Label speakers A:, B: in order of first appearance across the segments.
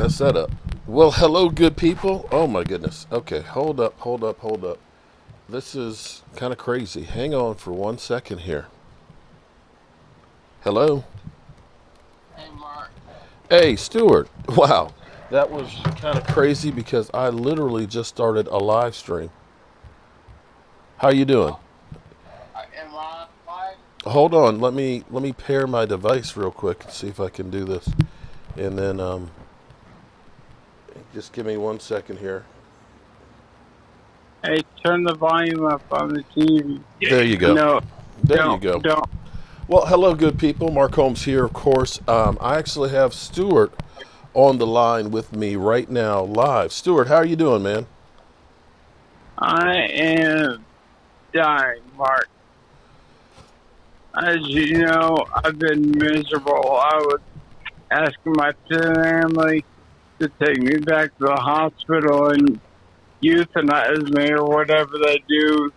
A: mess that up. Well, hello, good people. Oh my goodness. Okay, hold up, hold up, hold up. This is kind of crazy. Hang on for 1 second here. Hello.
B: Hey, Mark.
A: Hey, Stuart. Wow, that was kind of crazy because I literally just started a live stream. How you doing?
B: Oh, am I live?
A: Hold on. Let me pair my device real quick and see if I can do this. And then just give me 1 second here.
C: Hey, turn the volume up on the TV.
A: There you go.
C: No,
A: There you go.
C: don't.
A: Well, hello, good people. Mark Holmes here, of course. I actually have Stuart on the line with me right now, live. Stuart, how are you doing, man?
C: I am dying, Mark. As you know, I've been miserable. I was asking my family to take me back to the hospital and euthanize me or whatever they do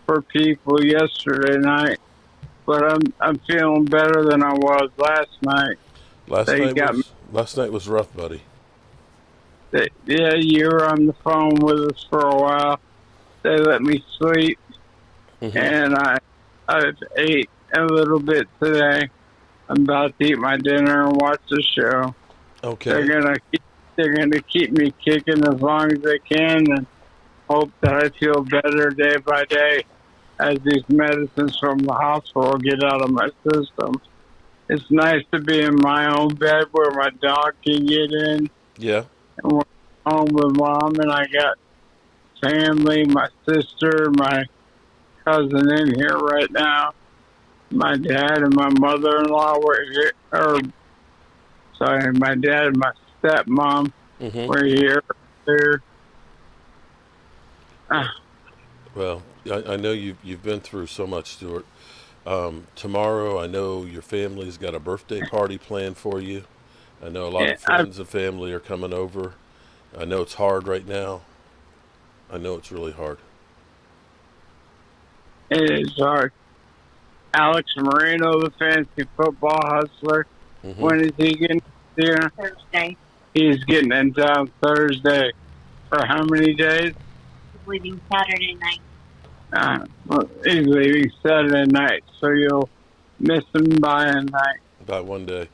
C: for people yesterday night. But I'm feeling better than I was last night.
A: Last night was rough, buddy.
C: Yeah, you were on the phone with us for a while. They let me sleep, and I've ate a little bit today. I'm about to eat my dinner and watch the show.
A: Okay.
C: They're gonna keep me kicking as long as they can, and hope that I feel better day by day as these medicines from the hospital get out of my system. It's nice to be in my own bed where my dog can get in.
A: Yeah.
C: And we're home with Mom, and I got family, my sister, my cousin in here right now. My dad and my mother-in-law were here. My dad and my stepmom were here.
A: Well, I know you've been through so much, Stuart. Tomorrow, I know your family's got a birthday party planned for you. I know a lot of friends and family are coming over. I know it's hard right now. I know it's really hard.
C: It is hard. Alex Marino, the fantasy football hustler. When is he getting here?
D: Thursday.
C: He's getting in town Thursday. For how many days?
D: He's leaving Saturday night.
C: He's leaving Saturday night, so you'll miss him by a night.
A: By one day.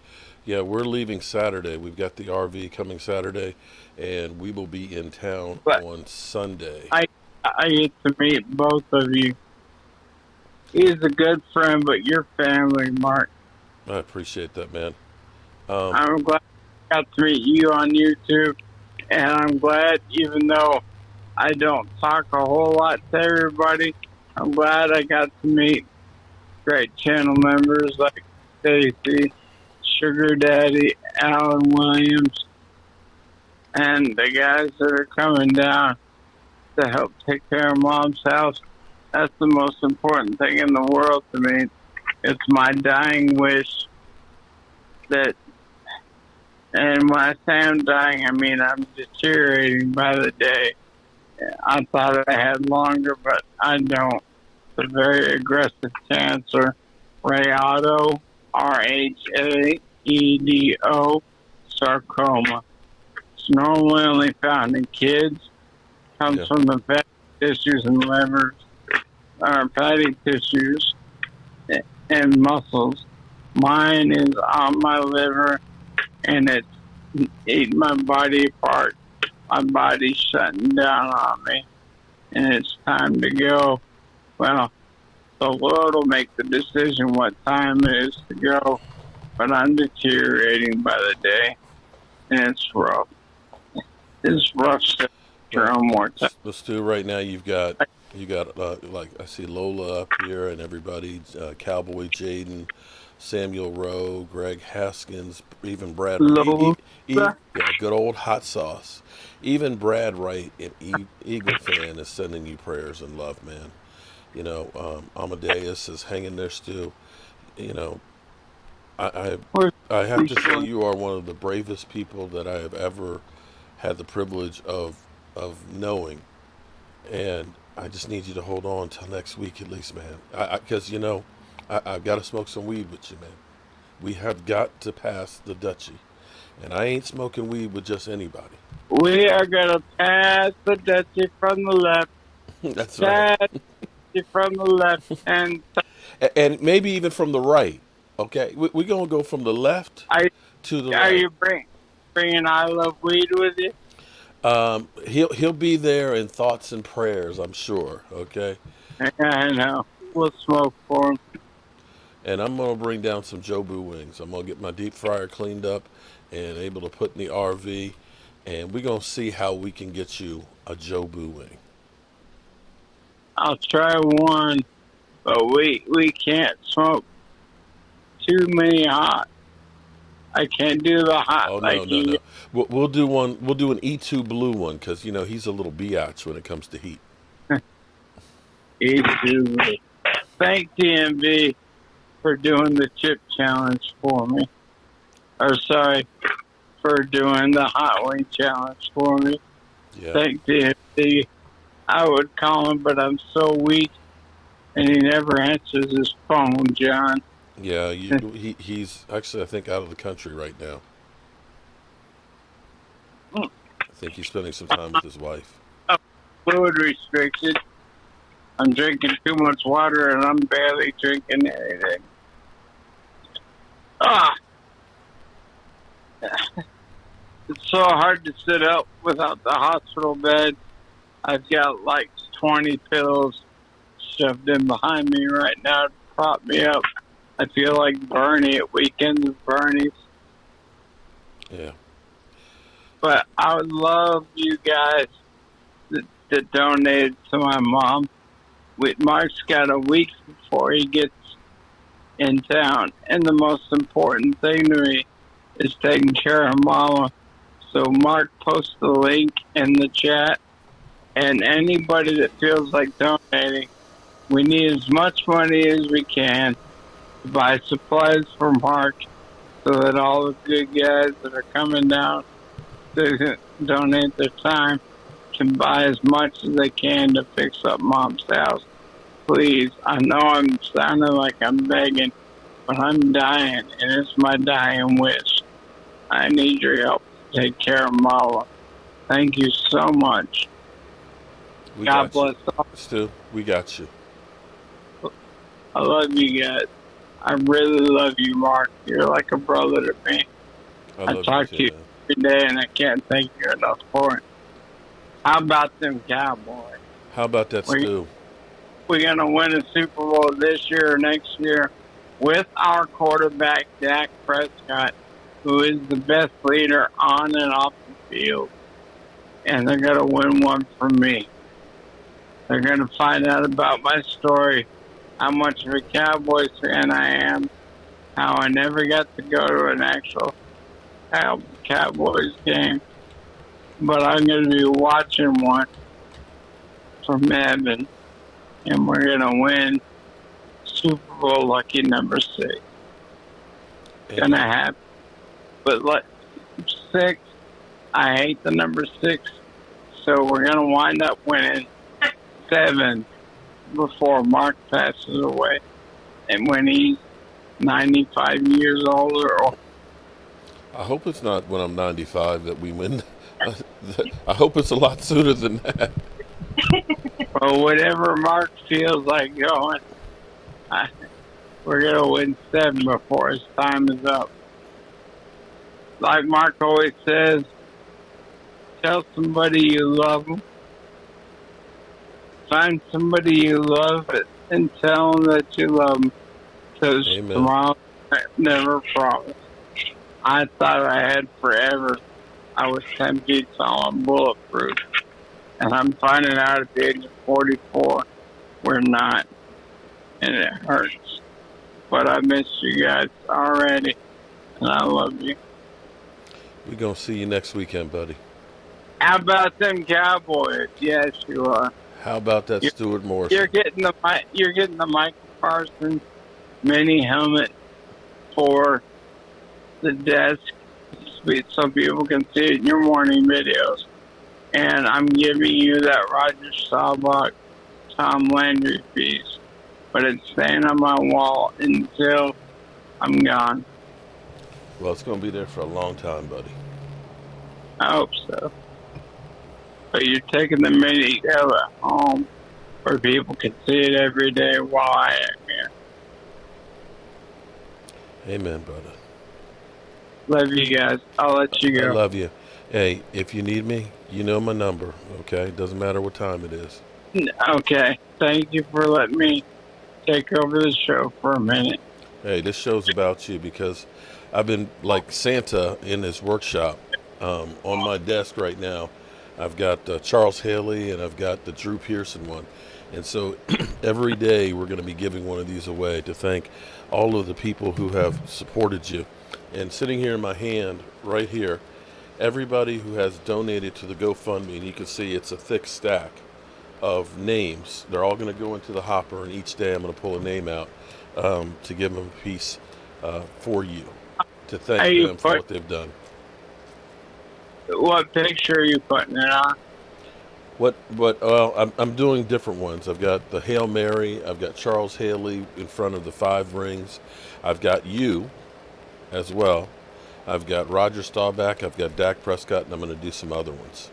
A: Yeah, we're leaving Saturday. We've got the RV coming Saturday, and we will be in town on Sunday.
C: I get to meet both of you. He's a good friend, but you're family, Mark.
A: I appreciate that, man.
C: I'm glad I got to meet you on YouTube, and I'm glad, even though I don't talk a whole lot to everybody, I'm glad I got to meet great channel members like Stacy, Sugar Daddy, Alan Williams, and the guys that are coming down to help take care of Mom's house. That's the most important thing in the world to me. It's my dying wish that, and when I say I'm dying, I mean I'm deteriorating by the day. I thought I had longer, but I don't. It's a very aggressive cancer, Rhaedo, Rhaedo, sarcoma. It's normally only found in kids. Comes from the fatty tissues and livers, or fatty tissues and muscles. Mine is on my liver, and it's eating my body apart. My body's shutting down on me, and it's time to go. Well, the Lord will make the decision what time it is to go, but I'm deteriorating by the day, and it's rough. It's rough stuff one more time.
A: Let's do right now. You got like I see Lola up here and everybody, Cowboy Jaden, Samuel Rowe, Greg Haskins, even Brad. Yeah, good old hot sauce. Even Brad Wright, an Eagle fan, is sending you prayers and love, man. You know, Amadeus is hanging there still. You know, I have to say you are one of the bravest people that I have ever had the privilege of knowing, and I just need you to hold on till next week at least, man. Because you know, I've got to smoke some weed with you, man. We have got to pass the Dutchie, And I ain't smoking weed with just anybody.
C: We are gonna pass the Dutchie from the left,
A: That's right.
C: pass it from the left, and
A: And maybe even from the right. Okay, we're gonna go from the left
C: are,
A: to the
C: are
A: right.
C: you bringing I Love Weed with you?
A: He'll be there in thoughts and prayers, I'm sure. Okay,
C: Yeah, I know. We'll smoke for him.
A: and I'm gonna bring down some Jobu wings. I'm gonna get my deep fryer cleaned up and able to put in the RV, and we're gonna see how we can get you a Jobu wing.
C: I'll try one, but we can't smoke too many hot. I can't do the hot
A: Oh no,
C: like
A: no,
C: you.
A: no. We'll do one. We'll do an E2 blue one because he's a little biatch when it comes to heat.
C: Eat. Thank DMV for doing the chip challenge for me. Or sorry, for doing the hot wing challenge for me.
A: Yeah,
C: Thank DMV. I would call him, but I'm so weak, and he never answers his phone, John.
A: yeah. He's actually, I think, out of the country right now. I think he's spending some time with his wife.
C: Fluid restricted. I'm drinking too much water, and I'm barely drinking anything. Ah, it's so hard to sit up without the hospital bed. I've got like 20 pills shoved in behind me right now to prop me up. I feel like Bernie at weekends with Bernie's.
A: Yeah.
C: But I would love you guys that donated to my mom. Mark's got a week before he gets in town, and the most important thing to me is taking care of Mama. So Mark, post the link in the chat, and anybody that feels like donating, we need as much money as we can to buy supplies for Mark, so that all the good guys that are coming down to donate their time can buy as much as they can to fix up Mom's house. Please, I know I'm sounding like I'm begging, but I'm dying, and it's my dying wish. I need your help to take care of Mama. Thank you so much.
A: We
C: God
A: got you.
C: bless all.
A: Stu, we got you.
C: I love you guys. I really love you, Mark. You're like a brother to me. I
A: love
C: talk to you
A: man.
C: every day, and I can't thank you enough for it. How about them Cowboys?
A: How about that, Stu?
C: We're going to win a Super Bowl this year or next year with our quarterback, Dak Prescott, who is the best leader on and off the field. And they're going to win one from me. They're going to find out about my story, how much of a Cowboys fan I am, how I never got to go to an actual Cowboys game. But I'm going to be watching one from Evan, and we're going to win Super Bowl lucky number 6. Going to happen. But 6, I hate the number 6, so we're going to wind up winning 7 before Mark passes away, and when he's 95 years old or older.
A: I hope it's not when I'm 95 that we win. I hope it's a lot sooner than that.
C: Well, whatever Mark feels like going, we're going to win 7 before his time is up. Like Mark always says, tell somebody you love them. Find somebody you love and tell them that you love them. Because tomorrow never promised. I thought I had forever. I was 10 feet tall and bulletproof. And I'm finding out at the age of 44, we're not. And it hurts. But I miss you guys already. And I love you.
A: We're going to see you next weekend, buddy.
C: How about them Cowboys? Yes, you are.
A: How about that Stuart Morrison?
C: You're getting the Michael Parsons mini helmet for the desk so people can see it in your morning videos. And I'm giving you that Roger Staubach Tom Landry piece. But it's staying on my wall until I'm gone.
A: Well, it's going to be there for a long time, buddy.
C: I hope so. But you're taking the mini of it home where people can see it every day while I am here.
A: Amen, brother.
C: Love you guys. I'll let you
A: I
C: go.
A: love you. Hey, if you need me, you know my number, okay? Doesn't matter what time it is.
C: Okay. Thank you for letting me take over the show for a minute.
A: Hey, this show's about you because I've been like Santa in this workshop. On my desk right now, I've got Charles Haley and I've got the Drew Pearson one. And so every day we're going to be giving one of these away to thank all of the people who have supported you. And sitting here in my hand, right here, everybody who has donated to the GoFundMe, and you can see it's a thick stack of names. They're all going to go into the hopper, and each day I'm going to pull a name out to give them a piece for you, to thank them for what they've done.
C: What picture are you putting it on?
A: I'm doing different ones. I've got the Hail Mary. I've got Charles Haley in front of the 5 rings. I've got you as well. I've got Roger Staubach. I've got Dak Prescott, and I'm going to do some other ones.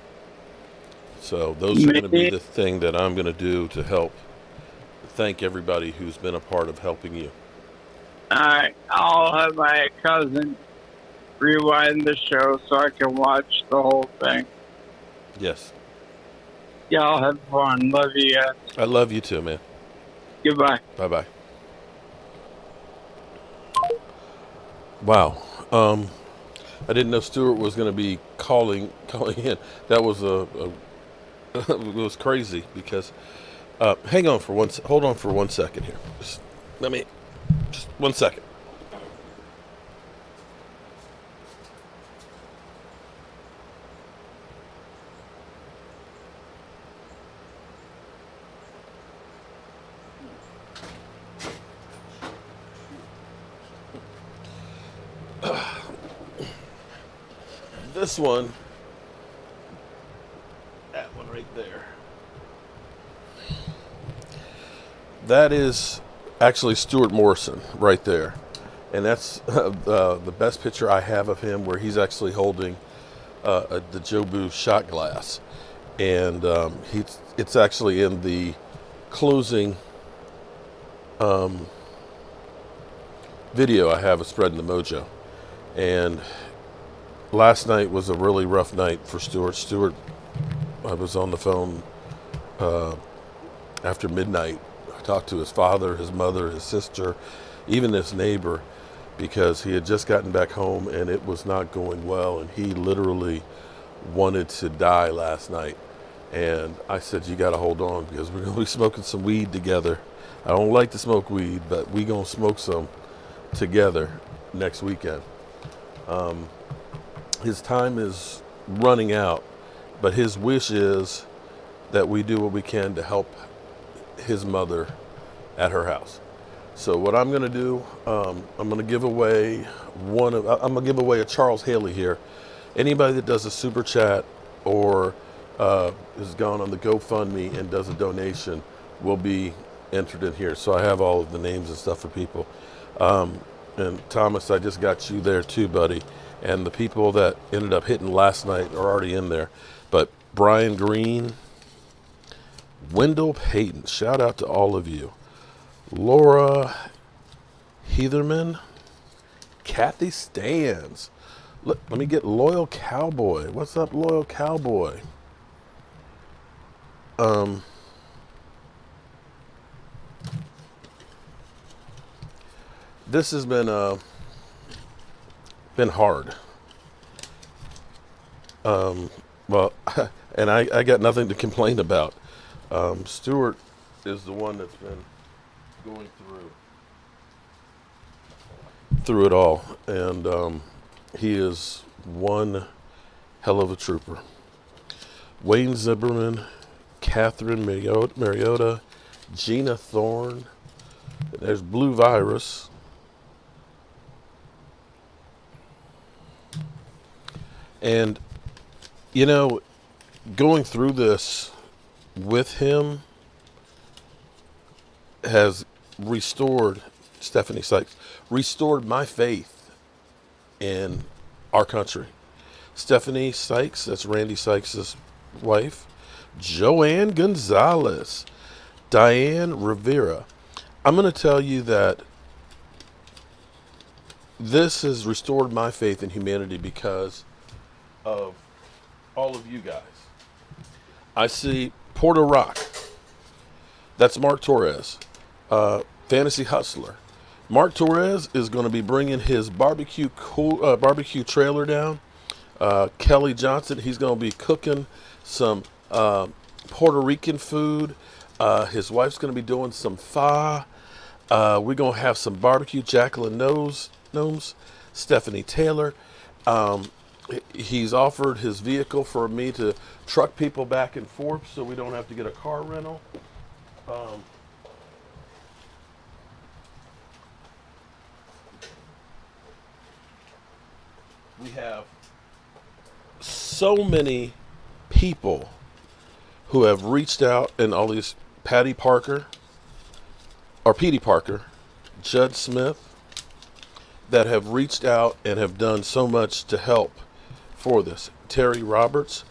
A: So those are going to be the thing that I'm going to do to help thank everybody who's been a part of helping you.
C: Alright, I'll have my cousin rewind the show so I can watch the whole thing.
A: Yes.
C: Y'all have fun. Love you guys.
A: I love you too, man.
C: Goodbye.
A: Bye-bye. Wow. I didn't know Stuart was going to be calling in. That was it was crazy because hold on for 1 second here. Just 1 second. This one, that one right there, that is actually Stuart Morrison right there, and that's the best picture I have of him, where he's actually holding the Jobu shot glass, and it's actually in the closing video I have of Spreading the Mojo. And last night was a really rough night for Stuart. I was on the phone after midnight. I talked to his father, his mother, his sister, even his neighbor, because he had just gotten back home and it was not going well, and he literally wanted to die last night. And I said, you got to hold on, because we're going to be smoking some weed together. I don't like to smoke weed, but we going to smoke some together next weekend. His time is running out, but his wish is that we do what we can to help his mother at her house. So what I'm going to do, I'm going to give away a Charles Haley here. Anybody that does a super chat or has gone on the GoFundMe and does a donation will be entered in here. So I have all of the names and stuff for people. And Thomas, I just got you there too, buddy. And the people that ended up hitting last night are already in there. But Brian Green, Wendell Payton, shout out to all of you. Laura Heatherman, Kathy Stans. Let me get Loyal Cowboy. What's up, Loyal Cowboy? This has been hard. Well, and I got nothing to complain about. Stuart is the one that's been going through it all, and he is one hell of a trooper. Wayne Zimmerman, Catherine Mariota, Gina Thorne. There's Blue Virus. And, you know, going through this with him has restored, Stephanie Sykes, restored my faith in our country. Stephanie Sykes, that's Randy Sykes' wife. Joanne Gonzalez. Diane Rivera. I'm going to tell you that this has restored my faith in humanity because of all of you guys. I see Porter Rock. That's Mark Torres, Fantasy Hustler. Mark Torres is going to be bringing his barbecue trailer down. Kelly Johnson, he's going to be cooking some Puerto Rican food. His wife's going to be doing some pho. We're going to have some barbecue. Jacqueline Gnomes, Stephanie Taylor. He's offered his vehicle for me to truck people back and forth so we don't have to get a car rental. We have so many people who have reached out, and all these Petey Parker, Judd Smith, that have reached out and have done so much to help for this. Terry Roberts,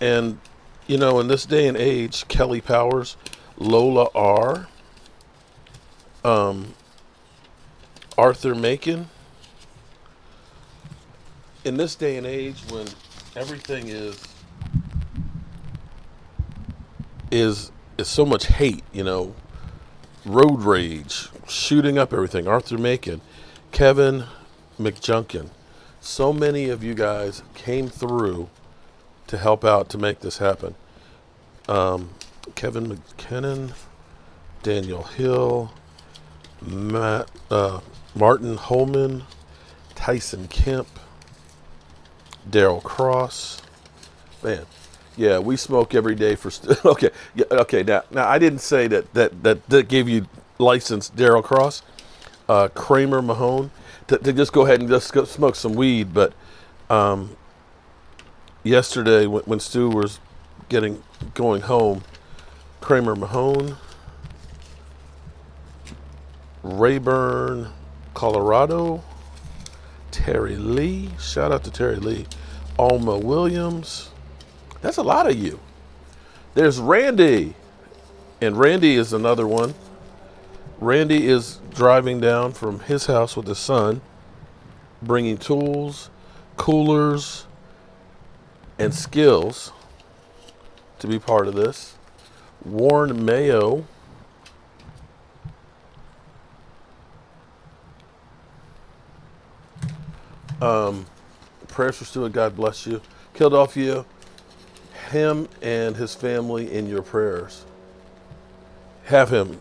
A: and in this day and age, Kelly Powers, Lola R, Arthur Macon. In this day and age, when everything is so much hate, road rage, shooting up everything. Arthur Macon, Kevin McJunkin. So many of you guys came through to help out to make this happen. Kevin McKinnon, Daniel Hill, Martin Holman, Tyson Kemp, Daryl Cross. Man, yeah, we smoke every day for okay. Yeah, okay. Now I didn't say that gave you license, Daryl Cross, Kramer Mahone, to just go ahead and just go smoke some weed. But yesterday when Stu was going home, Kramer Mahone, Rayburn, Colorado, Terry Lee, shout out to Terry Lee, Alma Williams. That's a lot of you. There's Randy, and Randy is another one. Randy is driving down from his house with his son, bringing tools, coolers, and skills to be part of this. Warren Mayo, prayers for Stuart, God bless you. Philadelphia, him and his family in your prayers. Have him.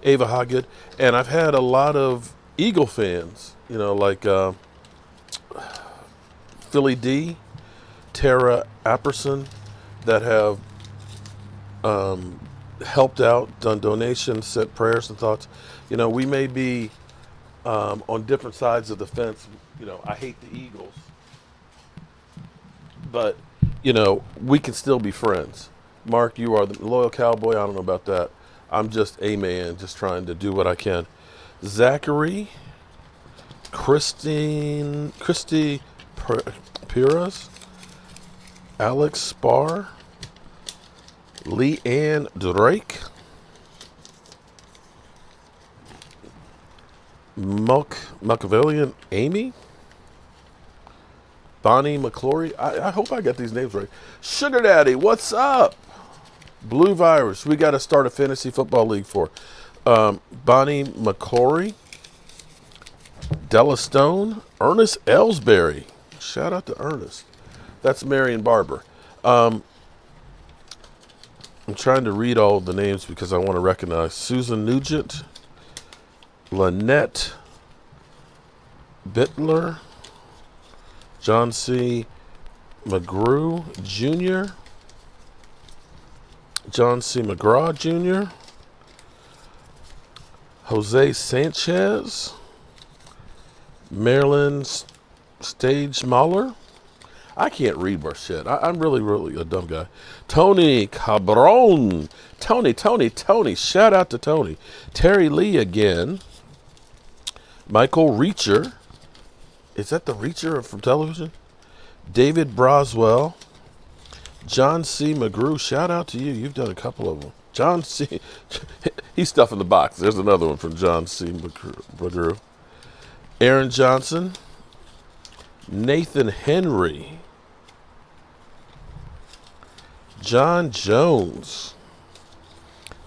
A: Ava Hoggett. And I've had a lot of Eagle fans, like Philly D, Tara Apperson, that have helped out, done donations, sent prayers and thoughts. We may be on different sides of the fence. I hate the Eagles, but we can still be friends. Mark, you are the loyal cowboy. I don't know about that. I'm just a man, just trying to do what I can. Zachary, Christy Piras, Alex Spar, Leanne Drake, Machiavellian Amy, Bonnie McClory. I hope I got these names right. Sugar Daddy, what's up? Blue Virus, we got to start a fantasy football league for. Bonnie McClory, Della Stone, Ernest Ellsbury. Shout out to Ernest. That's Marion Barber. I'm trying to read all the names because I want to recognize Susan Nugent, Lynette Bittler, John C. McGrew Jr., John C. McGraw Jr., Jose Sanchez, Marilyn Stage Mahler. I can't read more shit. I'm really a dumb guy. Tony Cabron. Tony. Shout out to Tony. Terry Lee again. Michael Reacher. Is that the Reacher from television? David Broswell. John C. McGrew. Shout out to you. You've done a couple of them. John C. He's stuffing the box. There's another one from John C. McGrew. Aaron Johnson. Nathan Henry. John Jones.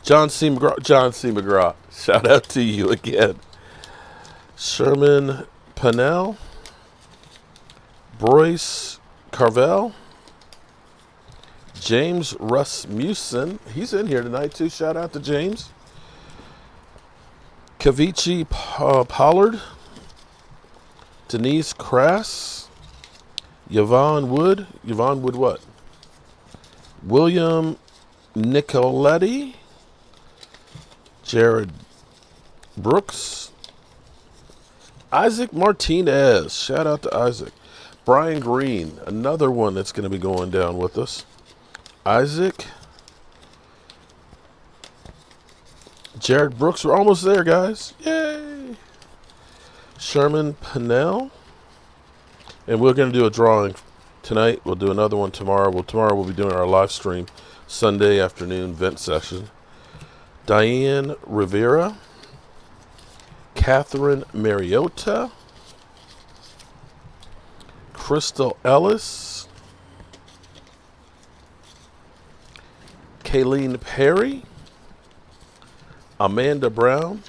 A: John C. McGraw. Shout out to you again. Sherman Pennell. Bryce Carvel. James Rasmussen. He's in here tonight too. Shout out to James. Kavichi Pollard. Denise Crass. Yvonne Wood. Yvonne Wood what? William Nicoletti. Jared Brooks. Isaac Martinez. Shout out to Isaac. Brian Green. Another one that's going to be going down with us. Isaac. Jared Brooks. We're almost there, guys. Yay. Sherman Pennell. And we're going to do a drawing tonight. We'll do another one tomorrow. Tomorrow we'll be doing our live stream. Sunday afternoon vent session. Diane Rivera. Catherine Mariota. Crystal Ellis. Kayleen Perry. Amanda Brown.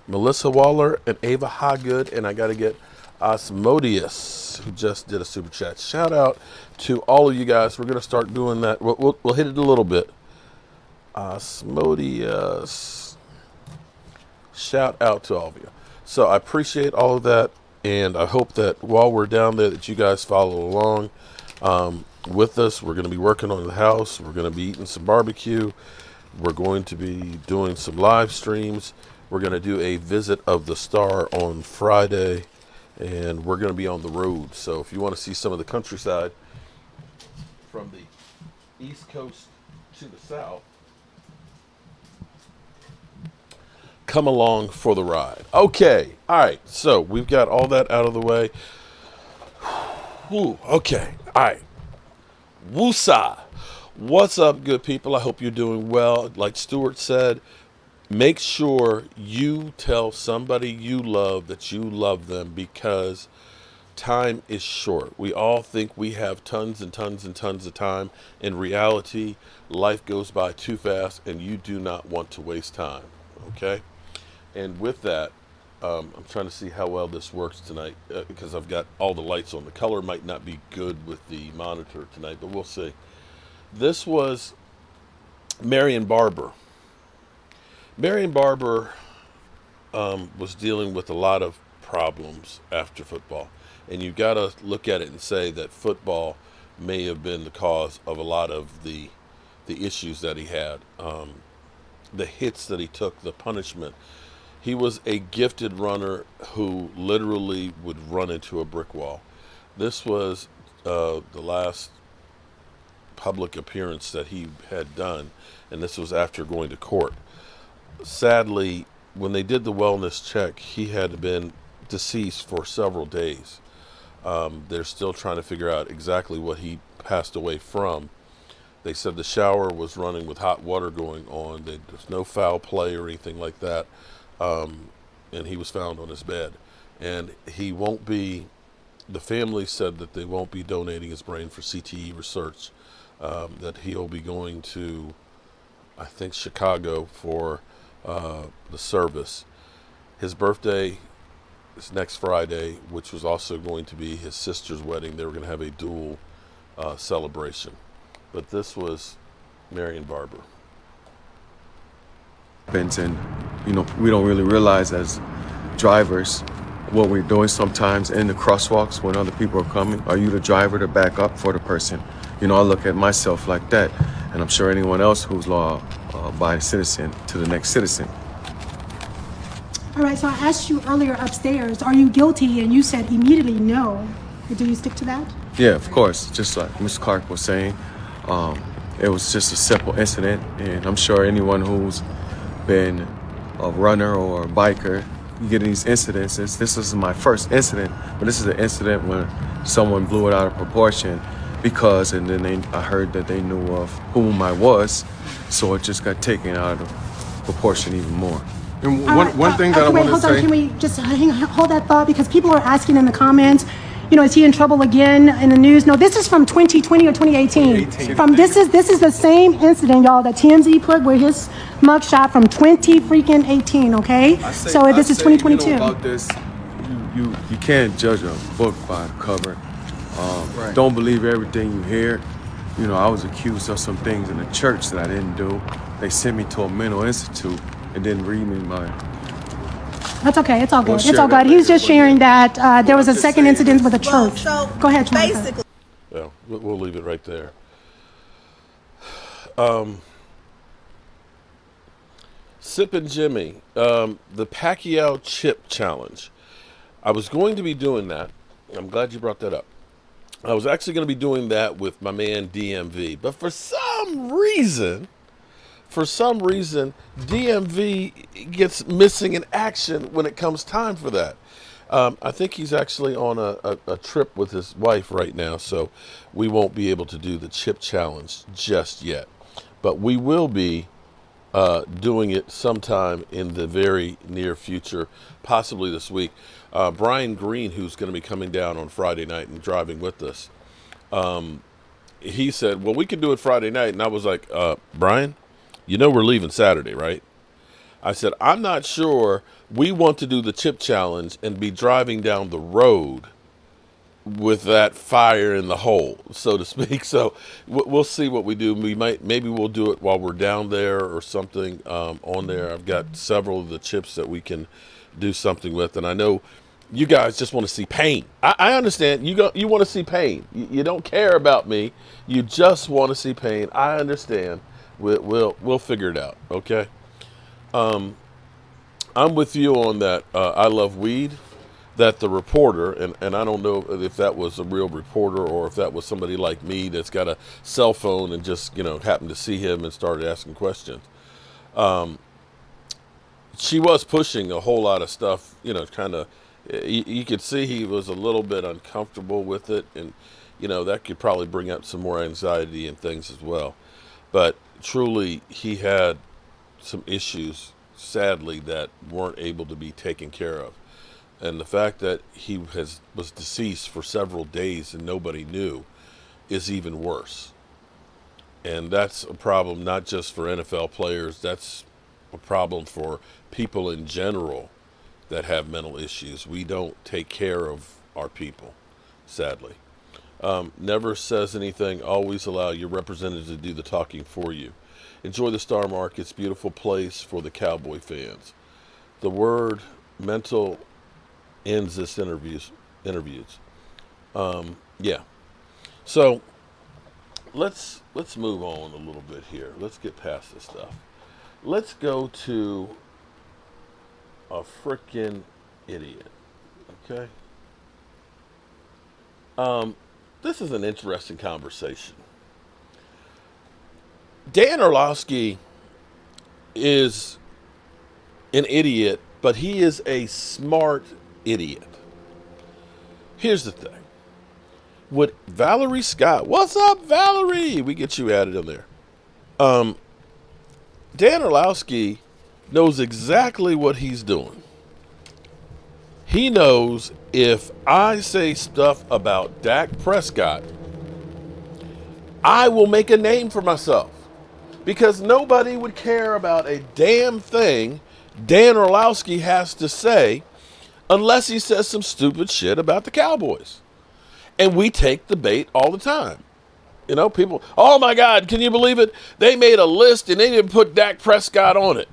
A: Melissa Waller and Ava Hagood. And I got to get Osmodius, who just did a super chat. Shout out to all of you guys. We're going to start doing that. We'll hit it a little bit. Osmodius. Shout out to all of you. So I appreciate all of that. And I hope that while we're down there that you guys follow along with us. We're going to be working on the house. We're going to be eating some barbecue. We're going to be doing some live streams. We're going to do a visit of the star on Friday. And we're going to be on the road. So if you want to see some of the countryside from the East Coast to the South, come along for the ride. Okay. All right. So we've got all that out of the way. Whew, okay. All right. Woosah. What's up, good people? I hope you're doing well. Like Stuart said, make sure you tell somebody you love that you love them, because time is short. We all think we have tons and tons and tons of time. In reality, life goes by too fast, and you do not want to waste time. Okay? And with that, I'm trying to see how well this works tonight because I've got all the lights on. The color might not be good with the monitor tonight, but we'll see. This was Marion Barber. Marion Barber was dealing with a lot of problems after football. And you've got to look at it and say that football may have been the cause of a lot of the issues that he had. The hits that he took, the punishment. He was a gifted runner who literally would run into a brick wall. This was the last public appearance that he had done, and this was after going to court. Sadly, when they did the wellness check, he had been deceased for several days. They're still trying to figure out exactly what he passed away from. They said the shower was running with hot water going on. There's no foul play or anything like that. And he was found on his bed. And he won't be, the family said that they won't be donating his brain for CTE research, that he'll be going to, I think, Chicago for the service. His birthday is next Friday, which was also going to be his sister's wedding. They were going to have a dual celebration. But this was Marion Barber.
E: And you know, we don't really realize as drivers what we're doing sometimes in the crosswalks when other people are coming. Are you the driver to back up for the person? You know, I look at myself like that, and I'm sure anyone else who's law-abiding citizen to the next citizen.
F: All right, so I asked you earlier upstairs, are you guilty? And you said immediately no. Do you stick to that?
E: Yeah, of course. Just like Ms. Clark was saying, it was just a simple incident, and I'm sure anyone who's been a runner or a biker you get these incidences. This is my first incident, but this is an incident when someone blew it out of proportion and then I heard that they knew of whom I was, so it just got taken out of proportion even more. And one thing that I want to say.
F: Can we just hold that thought, because people are asking in the comments, is he in trouble again in the news? No, this is from 2020 or 2018. This is the same incident, y'all, that TMZ put with his mugshot from 2018. Okay, this is 2022.
E: About this, you can't judge a book by the cover. Don't believe everything you hear. I was accused of some things in the church that I didn't do. They sent me to a mental institute and didn't read me my.
F: That's okay. It's all good. It's all good. He's just sharing that there was a second incident with a church. Go ahead,
G: basically.
A: Well, we'll leave it right there. Sippin' Jimmy, the Pacquiao chip challenge. I was going to be doing that. I'm glad you brought that up. I was actually going to be doing that with my man DMV, but for some reason, DMV gets missing in action when it comes time for that. I think he's actually on a trip with his wife right now, so we won't be able to do the chip challenge just yet. But we will be doing it sometime in the very near future, possibly this week. Brian Green, who's going to be coming down on Friday night and driving with us, he said, well, we can do it Friday night. And I was like, Brian, we're leaving Saturday, right? I said, I'm not sure we want to do the chip challenge and be driving down the road with that fire in the hole, so to speak. So we'll see what we do. Maybe we'll do it while we're down there or something on there. I've got several of the chips that we can do something with, and I know you guys just want to see pain. I understand. You want to see pain. You don't care about me. You just want to see pain. I understand. We'll figure it out. Okay. I'm with you on that. I love weed. That the reporter, and I don't know if that was a real reporter or if that was somebody like me that's got a cell phone and just happened to see him and started asking questions. She was pushing a whole lot of stuff, kind of. You could see he was a little bit uncomfortable with it, and that could probably bring up some more anxiety and things as well. But truly, he had some issues, sadly, that weren't able to be taken care of. And the fact that he was deceased for several days and nobody knew is even worse. And that's a problem not just for NFL players. That's a problem for people in general that have mental issues. We don't take care of our people, sadly. Never says anything. Always allow your representative to do the talking for you. Enjoy the Star Market's beautiful place for the Cowboy fans. The word mental ends this interviews. Yeah. So let's move on a little bit here. Let's get past this stuff. Let's go to a freaking idiot. Okay. This is an interesting conversation. Dan Orlovsky is an idiot, but he is a smart idiot. Here's the thing. Would Valerie Scott, what's up, Valerie? We get you added in there. Dan Orlovsky knows exactly what he's doing. He knows if I say stuff about Dak Prescott, I will make a name for myself. Because nobody would care about a damn thing Dan Orlovsky has to say unless he says some stupid shit about the Cowboys. And we take the bait all the time. People, oh my God, can you believe it? They made a list and they didn't put Dak Prescott on it.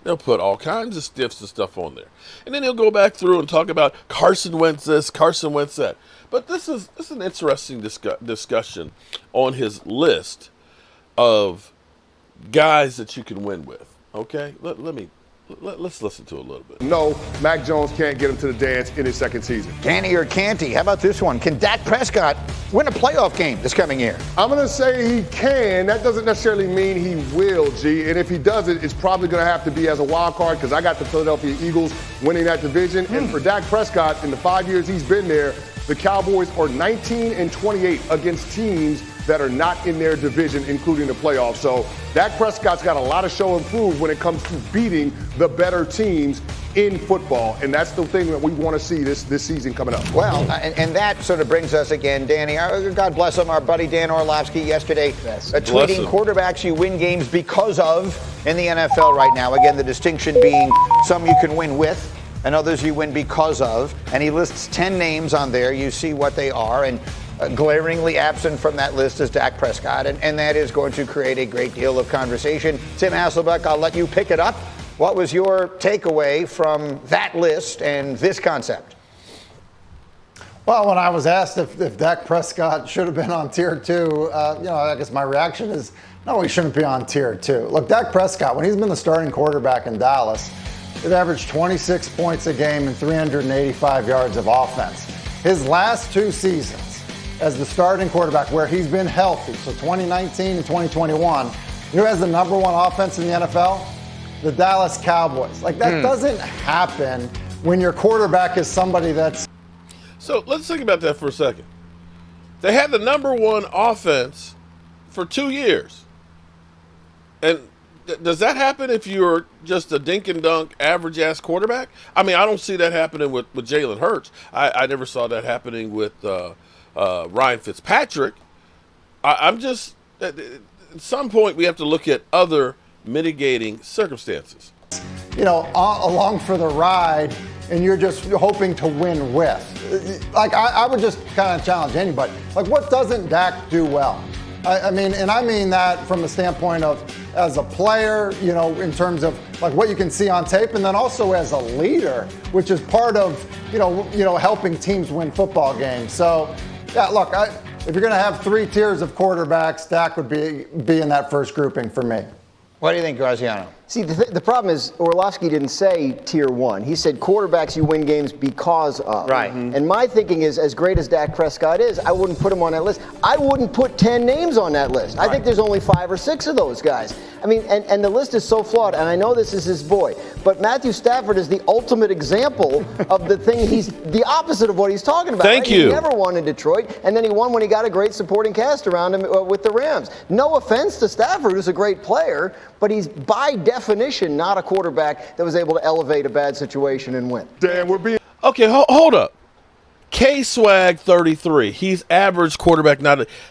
A: They'll put all kinds of stiffs and stuff on there. And then he'll go back through and talk about Carson Wentz this, Carson Wentz that. But this is an interesting discussion on his list of guys that you can win with. Okay? Let's listen to a little bit.
H: No, Mac Jones can't get him to the dance in his second season.
I: Can he or can't he? How about this one? Can Dak Prescott win a playoff game this coming year?
H: I'm going to say he can. That doesn't necessarily mean he will. rebuild, G. And if he does it, it's probably going to have to be as a wild card because I got the Philadelphia Eagles winning that division. And for Dak Prescott, in the 5 years he's been there, the Cowboys are 19-28 against teams that are not in their division, including the playoffs. So Dak Prescott's got a lot of show and prove when it comes to beating the better teams in football, and that's the thing that we want to see this season coming up.
I: Well, and that sort of brings us again, Danny. God bless him, our buddy Dan Orlovsky yesterday tweeting quarterbacks you win games because of in the NFL right now. Again, the distinction being some you can win with and others you win because of. And he lists 10 names on there. You see what they are. And glaringly absent from that list is Dak Prescott. And that is going to create a great deal of conversation. Tim Hasselbeck, I'll let you pick it up. What was your takeaway from that list and this concept?
G: Well, when I was asked if Dak Prescott should have been on tier 2, I guess my reaction is, no, he shouldn't be on tier 2. Look, Dak Prescott, when he's been the starting quarterback in Dallas, he's averaged 26 points a game and 385 yards of offense. His last 2 seasons as the starting quarterback where he's been healthy, so 2019 and 2021, who has the number 1 offense in the NFL? The Dallas Cowboys. Like, that doesn't happen when your quarterback is somebody that's...
A: So let's think about that for a second. They had the number 1 offense for 2 years. And does that happen if you're just a dink and dunk, average-ass quarterback? I mean, I don't see that happening with Jalen Hurts. I never saw that happening with Ryan Fitzpatrick. I'm just... At some point, we have to look at other mitigating circumstances.
G: Along for the ride, and you're just hoping to win with. Like, I would just kind of challenge anybody. Like, what doesn't Dak do well? I mean that from the standpoint of as a player, in terms of like what you can see on tape, and then also as a leader, which is part of, helping teams win football games. So, yeah, look, if you're going to have 3 tiers of quarterbacks, Dak would be in that first grouping for me.
I: What do you think, Graziano?
J: See, the problem is Orlovsky didn't say tier 1. He said quarterbacks you win games because of.
I: Right.
J: And my thinking is, as great as Dak Prescott is, I wouldn't put him on that list. I wouldn't put 10 names on that list. Right. I think there's only 5 or 6 of those guys. I mean, and the list is so flawed, and I know this is his boy, but Matthew Stafford is the ultimate example of the thing. He's the opposite of what he's talking about.
A: Thank you.
J: He never won in Detroit, and then he won when he got a great supporting cast around him with the Rams. No offense to Stafford, who's a great player, but he's by definition not a quarterback that was able to elevate a bad situation and win.
H: Dan, we're being...
A: Okay, hold up. K-Swag 33. He's average quarterback.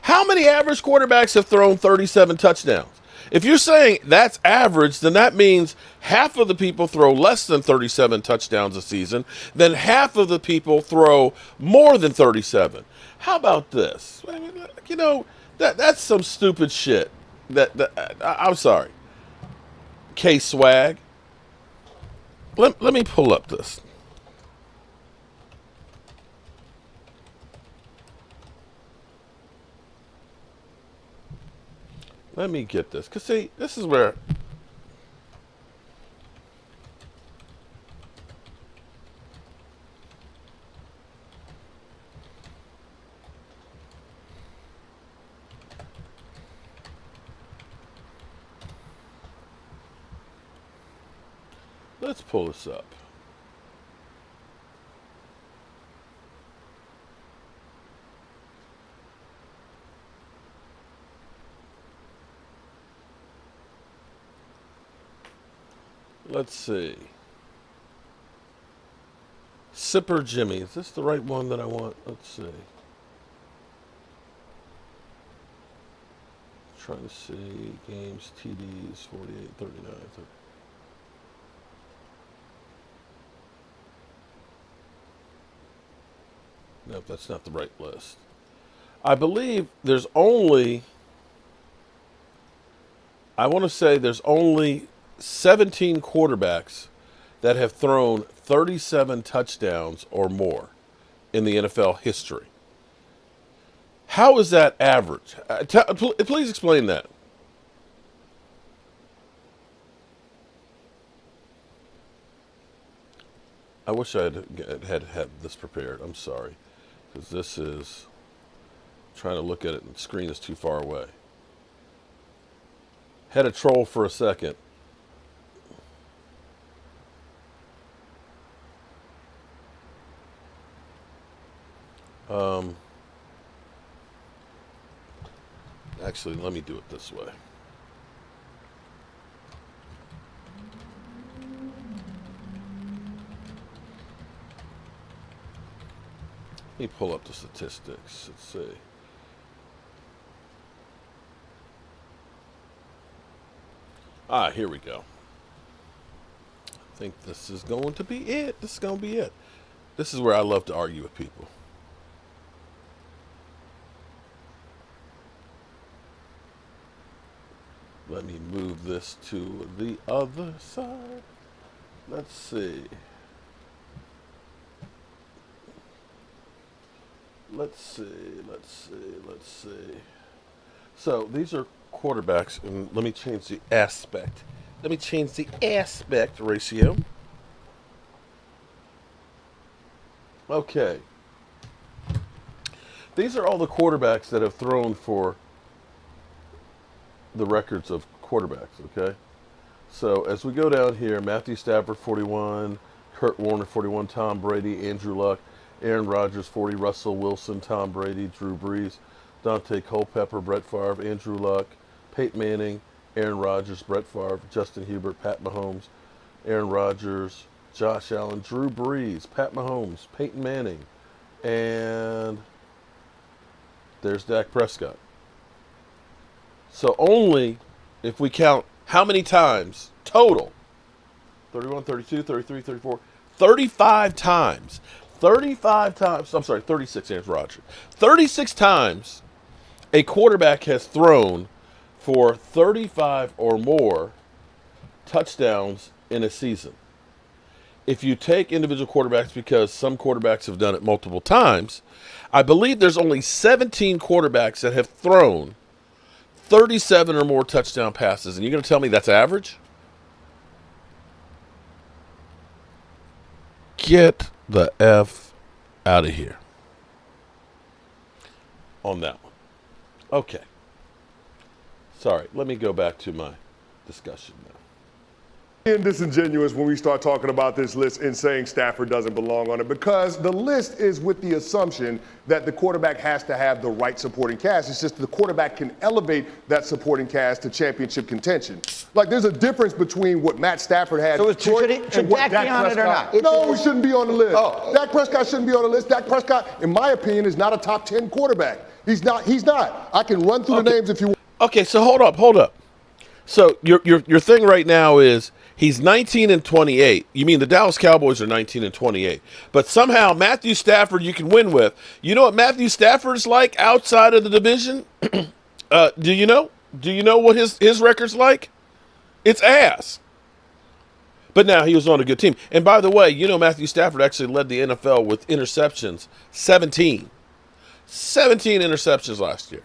A: How many average quarterbacks have thrown 37 touchdowns? If you're saying that's average, then that means half of the people throw less than 37 touchdowns a season, then half of the people throw more than 37. How about this? That's some stupid shit. I'm sorry. K-Swag. Let me pull up this. Let me get this. Because, see, this is where... Let's pull this up. Let's see. Sipper Jimmy. Is this the right one that I want? Let's see. Trying to see. Games, TDs, 48, 39, 30. Nope, that's not the right list. I believe there's only... I want to say there's only 17 quarterbacks that have thrown 37 touchdowns or more in the NFL history. How is that average? Please explain that. I wish I had this prepared. I'm sorry. Because this is... trying to look at it and the screen is too far away. Had a troll for a second. Actually, let me do it this way. Let me pull up the statistics. Let's see. Here we go. I think this is going to be it. This is going to be it. This is where I love to argue with people. Let me move this to the other side. Let's see. Let's see. So these are quarterbacks, and let me change the aspect. Let me change the aspect ratio. Okay. These are all the quarterbacks that have thrown for the records of quarterbacks, okay? So as we go down here, Matthew Stafford, 41, Kurt Warner, 41, Tom Brady, Andrew Luck, Aaron Rodgers, 40, Russell Wilson, Tom Brady, Drew Brees, Dante Culpepper, Brett Favre, Andrew Luck, Peyton Manning, Aaron Rodgers, Brett Favre, Justin Herbert, Pat Mahomes, Aaron Rodgers, Josh Allen, Drew Brees, Pat Mahomes, Peyton Manning, and there's Dak Prescott. So only if we count how many times total, 31, 32, 33, 34, 35 times. 35 times, I'm sorry, 36, Aaron Rodgers. 36 times a quarterback has thrown for 35 or more touchdowns in a season. If you take individual quarterbacks, because some quarterbacks have done it multiple times, I believe there's only 17 quarterbacks that have thrown 37 or more touchdown passes. And you're going to tell me that's average? Get the F out of here on that one. Okay. Sorry, let me go back to my discussion now.
H: Being disingenuous when we start talking about this list and saying Stafford doesn't belong on it, because the list is with the assumption that the quarterback has to have the right supporting cast. It's just the quarterback can elevate that supporting cast to championship contention. Like, there's a difference between what Matt Stafford had.
I: So should Dak be on it or not?
H: No, he shouldn't be on the list. Dak Prescott shouldn't be on the list. Dak Prescott, in my opinion, is not a top 10 quarterback. He's not. I can run through the names if you want.
A: Okay, so hold up. So your thing right now is he's 19 and 28. You mean the Dallas Cowboys are 19 and 28. But somehow Matthew Stafford you can win with. You know what Matthew Stafford's like outside of the division? Do you know? Do you know what his record's like? It's ass. But now he was on a good team. And by the way, you know Matthew Stafford actually led the NFL with interceptions, 17. 17 interceptions last year.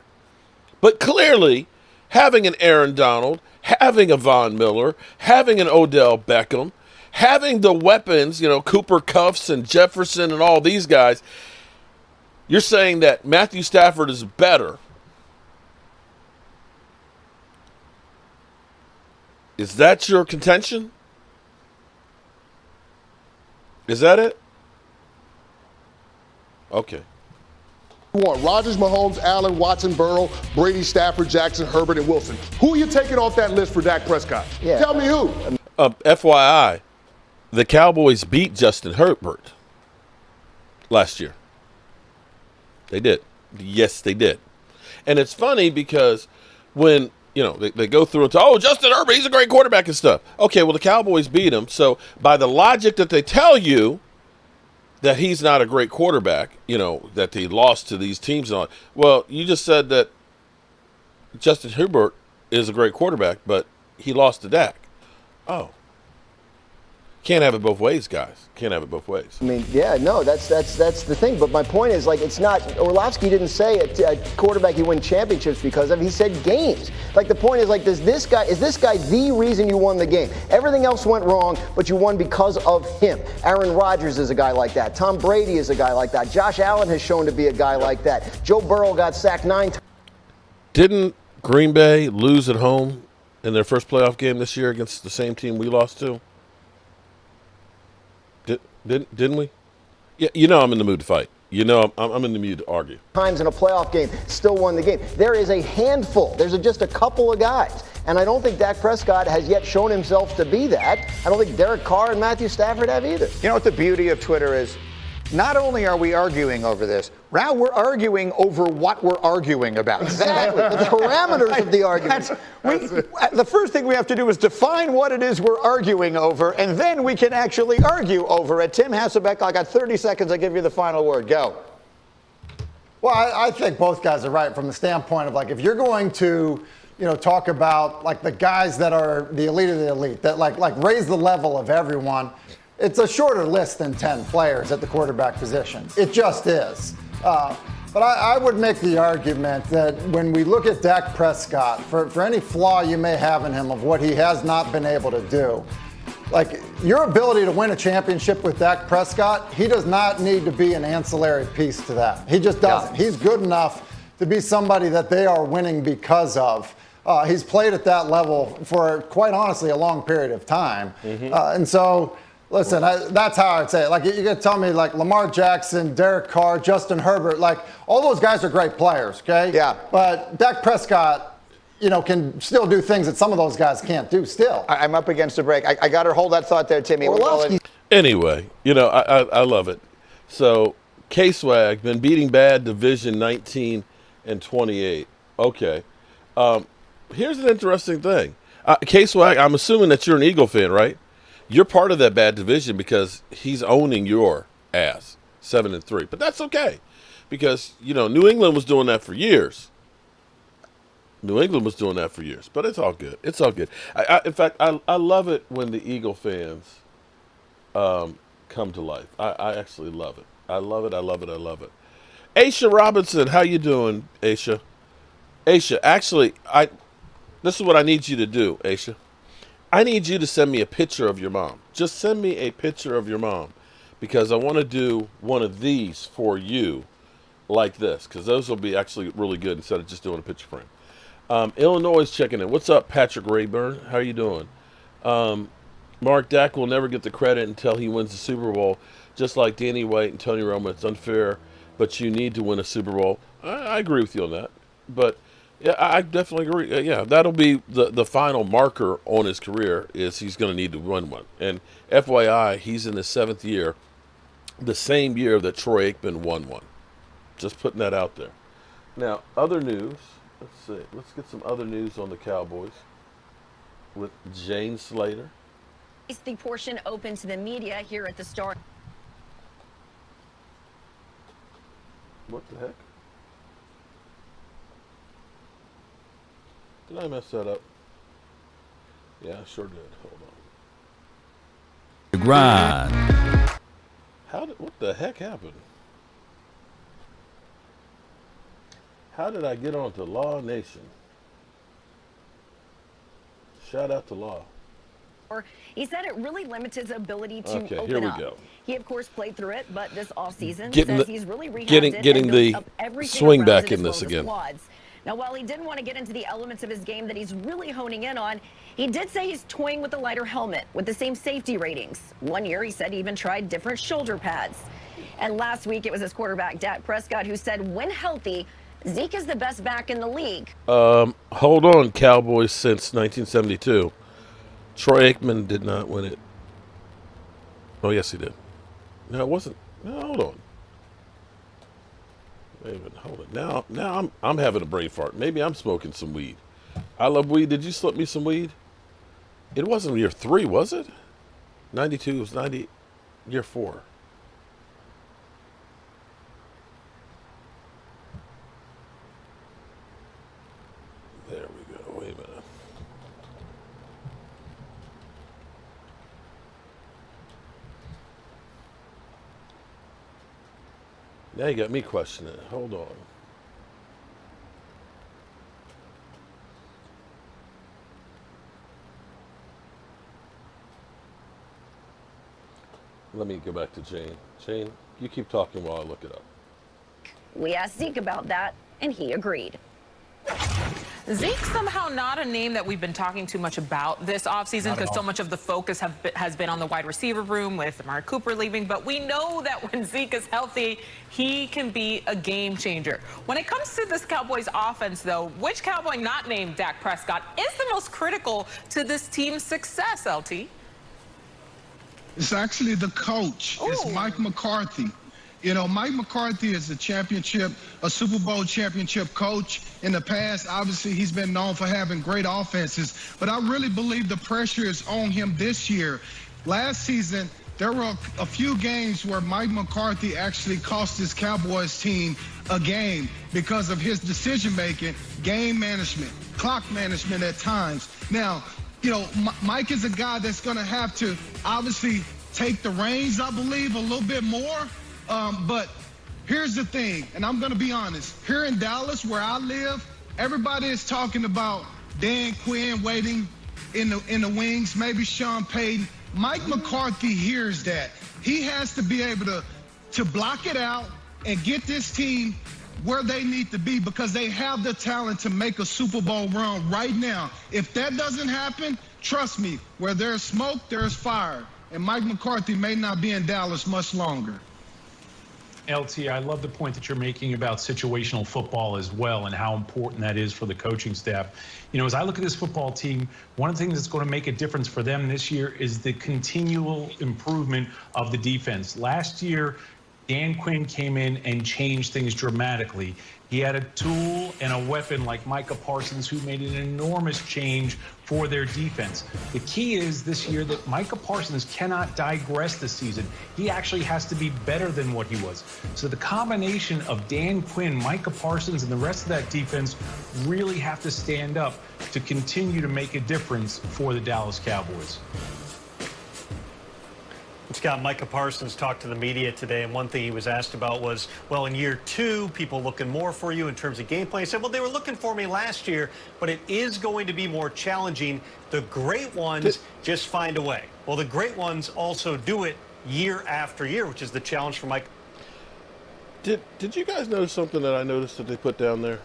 A: But clearly, having an Aaron Donald, having a Von Miller, having an Odell Beckham, having the weapons, Cooper Kuffs and Jefferson and all these guys, you're saying that Matthew Stafford is better. Is that your contention? Is that it? Okay.
H: You want Rodgers, Mahomes, Allen, Watson, Burrow, Brady, Stafford, Jackson, Herbert, and Wilson. Who are you taking off that list for Dak Prescott? Yeah. Tell me who.
A: FYI, the Cowboys beat Justin Herbert last year. They did. Yes, they did. And it's funny because when, they go through and say, Justin Herbert, he's a great quarterback and stuff. Okay, well, the Cowboys beat him. So by the logic that they tell you, that he's not a great quarterback, that he lost to these teams. And all. Well, you just said that Justin Herbert is a great quarterback, but he lost to Dak. Oh. Can't have it both ways, guys. Can't have it both ways.
J: I mean, yeah, no, that's the thing. But my point is, it's not, Orlovsky didn't say a quarterback you win championships because of. He said games. The point is, is this guy the reason you won the game? Everything else went wrong, but you won because of him. Aaron Rodgers is a guy like that. Tom Brady is a guy like that. Josh Allen has shown to be a guy like that. Joe Burrow got sacked 9 times.
A: Didn't Green Bay lose at home in their first playoff game this year against the same team we lost to? Didn't we? Yeah, you know I'm in the mood to fight. You know I'm in the mood to argue.
J: Times in a playoff game, still won the game. There is a handful. There's just a couple of guys. And I don't think Dak Prescott has yet shown himself to be that. I don't think Derek Carr and Matthew Stafford have either.
I: You know what the beauty of Twitter is? Not only are we arguing over this, now we're arguing over what we're arguing about.
J: Exactly. The parameters of the argument.
I: The first thing we have to do is define what it is we're arguing over, and then we can actually argue over it. Tim Hasselbeck, I got 30 seconds. I give you the final word. Go.
G: Well, I think both guys are right from the standpoint of, like, if you're going to, talk about, like, the guys that are the elite of the elite, that like raise the level of everyone, it's a shorter list than 10 players at the quarterback position. It just is. But I would make the argument that when we look at Dak Prescott, for any flaw you may have in him of what he has not been able to do, like, your ability to win a championship with Dak Prescott, he does not need to be an ancillary piece to that. He just doesn't. Yeah. He's good enough to be somebody that they are winning because of. He's played at that level for, quite honestly, a long period of time. Mm-hmm. And so... Listen, that's how I'd say it. Like, you could tell me, like, Lamar Jackson, Derek Carr, Justin Herbert, like, all those guys are great players, okay?
I: Yeah.
G: But Dak Prescott, can still do things that some of those guys can't do still.
I: I'm up against a break. I got to hold that thought there, Timmy.
A: Anyway, I love it. So, K-Swag, been beating bad division 19 and 28. Okay. Here's an interesting thing. K-Swag, I'm assuming that you're an Eagle fan, right? You're part of that bad division because he's owning your ass, 7-3. But that's okay, because New England was doing that for years. But it's all good. It's all good. In fact, I love it when the Eagle fans come to life. I actually love it. I love it. I love it. I love it. Aisha Robinson, how you doing, Aisha? Aisha, actually, this is what I need you to do, Aisha. I need you to send me a picture of your mom. Just send me a picture of your mom, because I want to do one of these for you like this, because those will be actually really good instead of just doing a picture frame. Illinois is checking in. What's up, Patrick Rayburn? How are you doing? Mark, Dak will never get the credit until he wins the Super Bowl, just like Danny White and Tony Romo. It's unfair, but you need to win a Super Bowl. I agree with you on that, but... Yeah, I definitely agree. Yeah, that'll be the final marker on his career, is he's going to need to win one. And FYI, he's in his 7th year, the same year that Troy Aikman won one. Just putting that out there. Now, other news. Let's see. Let's get some other news on the Cowboys with Jane Slater.
K: The portion open to the media here at the start.
A: What the heck? Did I mess that up? Yeah, I sure did. Hold on.
L: The grind.
A: What the heck happened? How did I get onto Law Nation? Shout out to Law.
K: He said it really limits his ability to open
A: here we
K: up.
A: go.
K: He, of course, played through it, but this offseason
A: says
K: he's really rehabbed
A: getting the swing back in this again.
K: Now, while he didn't want to get into the elements of his game that he's really honing in on, he did say he's toying with a lighter helmet with the same safety ratings. One year, he said he even tried different shoulder pads. And last week, it was his quarterback, Dak Prescott, who said when healthy, Zeke is the best back in the league.
A: Hold on, Cowboys since 1972. Troy Aikman did not win it. Oh, yes, he did. No, it wasn't. No, hold on. Wait a minute, hold it. Now I'm having a brain fart. Maybe I'm smoking some weed. I love weed. Did you slip me some weed? It wasn't year 3, was it? 92 was year 4. There we go. Wait a minute. Now you got me questioning it. Hold on. Let me go back to Jane. Jane, you keep talking while I look it up.
K: We asked Zeke about that, and he agreed.
M: Zeke somehow not a name that we've been talking too much about this offseason because so much of the focus has been on the wide receiver room with Amari Cooper leaving. But we know that when Zeke is healthy, he can be a game changer. When it comes to this Cowboys offense, though, which Cowboy not named Dak Prescott is the most critical to this team's success, LT?
N: It's actually the coach.
M: Ooh.
N: It's Mike McCarthy. You know, Mike McCarthy is a Super Bowl championship coach. In the past, obviously, he's been known for having great offenses. But I really believe the pressure is on him this year. Last season, there were a few games where Mike McCarthy actually cost his Cowboys team a game because of his decision-making, game management, clock management at times. Now, you know, Mike is a guy that's going to have to obviously take the reins, I believe, a little bit more. But here's the thing, and I'm going to be honest. Here in Dallas, where I live, everybody is talking about Dan Quinn waiting in the wings, maybe Sean Payton. Mike McCarthy hears that. He has to be able to block it out and get this team where they need to be because they have the talent to make a Super Bowl run right now. If that doesn't happen, trust me, where there's smoke, there's fire. And Mike McCarthy may not be in Dallas much longer.
O: LT, I love the point that you're making about situational football as well and how important that is for the coaching staff. You know, as I look at this football team, one of the things that's going to make a difference for them this year is the continual improvement of the defense. Last year, Dan Quinn came in and changed things dramatically. He had a tool and a weapon like Micah Parsons who made an enormous change for their defense. The key is this year that Micah Parsons cannot digress this season. He actually has to be better than what he was. So the combination of Dan Quinn, Micah Parsons, and the rest of that defense really have to stand up to continue to make a difference for the Dallas Cowboys.
P: Scott, Micah Parsons talked to the media today, and one thing he was asked about was, well, in year 2, people looking more for you in terms of game play. He said, well, they were looking for me last year, but it is going to be more challenging. The great ones just find a way. Well, the great ones also do it year after year, which is the challenge for Mike.
A: Did you guys notice something that I noticed that they put down there